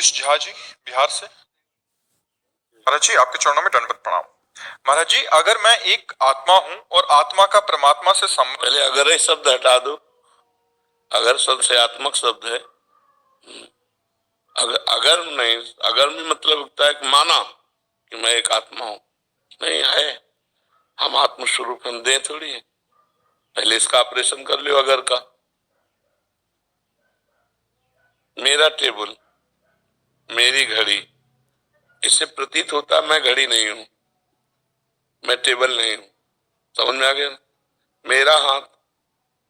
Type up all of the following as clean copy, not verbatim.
मनीष झा जी बिहार से। महाराज जी आपके चरणों में दंडवत प्रणाम। महाराज जी अगर मैं एक आत्मा हूं और आत्मा का परमात्मा से संबंध, पहले अगर ये शब्द हटा दो, अगर संशयात्मक शब्द है। अगर नहीं, अगर में मतलब होता है कि माना कि मैं एक आत्मा हूं, नहीं है, हम आत्मस्वरूप हम दे थोड़ी है। पहले इसका ऑपरेशन कर लियो अगर का। मेरा टेबल, मेरी घड़ी, इससे प्रतीत होता मैं घड़ी नहीं हूं, मैं टेबल नहीं हूं। समझ में आ गया ना? मेरा हाथ,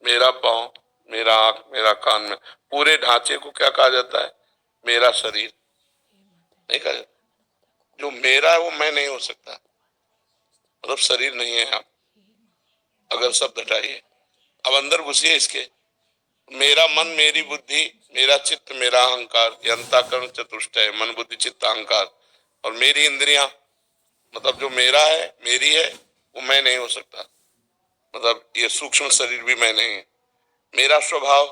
मेरा पांव, मेरा आंख, मेरा कान, में पूरे ढांचे को क्या कहा जाता है? मेरा शरीर नहीं कहा जाता। जो मेरा है वो मैं नहीं हो सकता, मतलब शरीर नहीं है आप। अगर शब्द हटाइए, अब अंदर घुसिए इसके। मेरा मन, मेरी बुद्धि, मेरा चित्त, मेरा अहंकार, ये अंतःकरण चतुष्टय, मन बुद्धि चित्त अहंकार, और मेरी इंद्रियां, मतलब जो मेरा है, मेरी है, वो मैं नहीं हो सकता। मतलब ये सूक्ष्म शरीर भी मैं नहीं है। मेरा स्वभाव,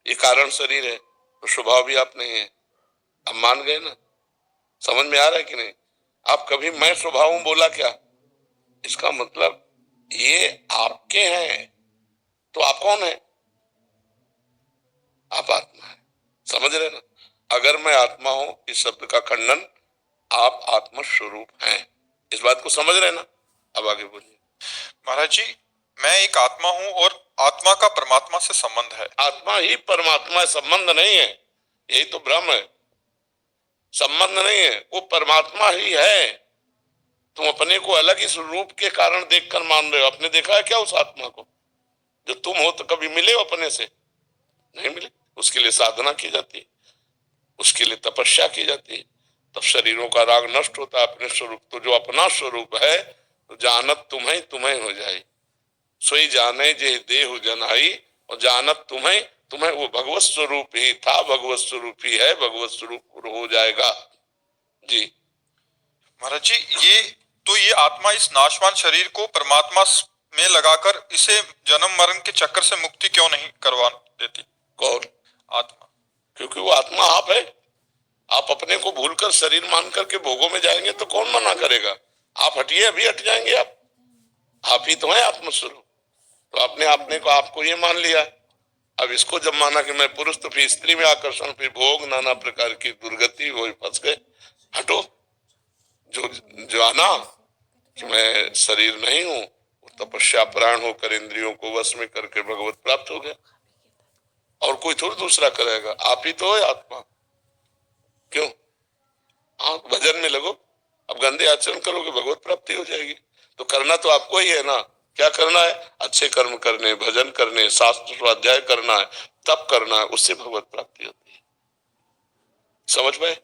ये कारण शरीर है, तो स्वभाव भी आप नहीं है। अब मान गए ना? समझ में आ रहा है कि नहीं? आप कभी मैं स्वभाव हूं बोला क्या? इसका मतलब ये आपके हैं, तो आप कौन है? आप आत्मा है। समझ रहे ना? अगर मैं आत्मा हूं, इस शब्द का खंडन, आप आत्मा स्वरूप हैं। इस बात को समझ रहे ना? अब आगे बोलिए। महाराज जी मैं एक आत्मा हूं और आत्मा का परमात्मा से संबंध है। आत्मा ही परमात्मा, संबंध नहीं है, यही तो भ्रम है। संबंध नहीं है, वो परमात्मा ही है। तुम अपने को अलग इस रूप के कारण देखकर मान रहे हो। आपने देखा है क्या उस आत्मा को? जो तुम हो तो कभी मिले हो अपने से? नहीं मिले। उसके लिए साधना की जाती है, उसके लिए तपस्या की जाती है, तब शरीरों का राग नष्ट होता है। अपने स्वरूप तो जो अपना स्वरूप है, तो जानत तुम्हें तुम्हें हो जाए, सोई जाने जे देहु जनाई, और जानत तुम्हें तुम्हें, वो भगवत स्वरूप ही था, भगवत स्वरूप ही है, भगवत स्वरूप हो जाएगा। जी महाराज जी ये आत्मा इस नाशवान शरीर को परमात्मा में लगाकर इसे जन्म मरण के चक्कर से मुक्ति क्यों नहीं करवा देती? कौन? आत्मा। क्योंकि वो आत्मा आप है। आप अपने को भूलकर शरीर मान करके भोगों में जाएंगे तो कौन मना करेगा? आप हटिए, अभी हट जाएंगे। आप ही तो है आत्मस्वरूप। तो आपने अपने को, आपको ये मान लिया। अब इसको जब माना कि मैं पुरुष, तो फिर स्त्री में आकर्षण, फिर भोग, नाना प्रकार की दुर्गति, वो फंस गए। हटो। जो जाना कि मैं शरीर नहीं हूं, तपस्या प्राण होकर इंद्रियों को वश में करके भगवत प्राप्त हो गया। और कोई थोड़ा दूसरा करेगा, आप ही तो है आत्मा। क्यों? हाँ, भजन में लगो। अब गंदे आचरण करोगे, भगवत प्राप्ति हो जाएगी। तो करना तो आपको ही है ना। क्या करना है? अच्छे कर्म करने, भजन करने, शास्त्र स्वाध्याय करना है, तप करना है, उससे भगवत प्राप्ति होती है। समझ पाए?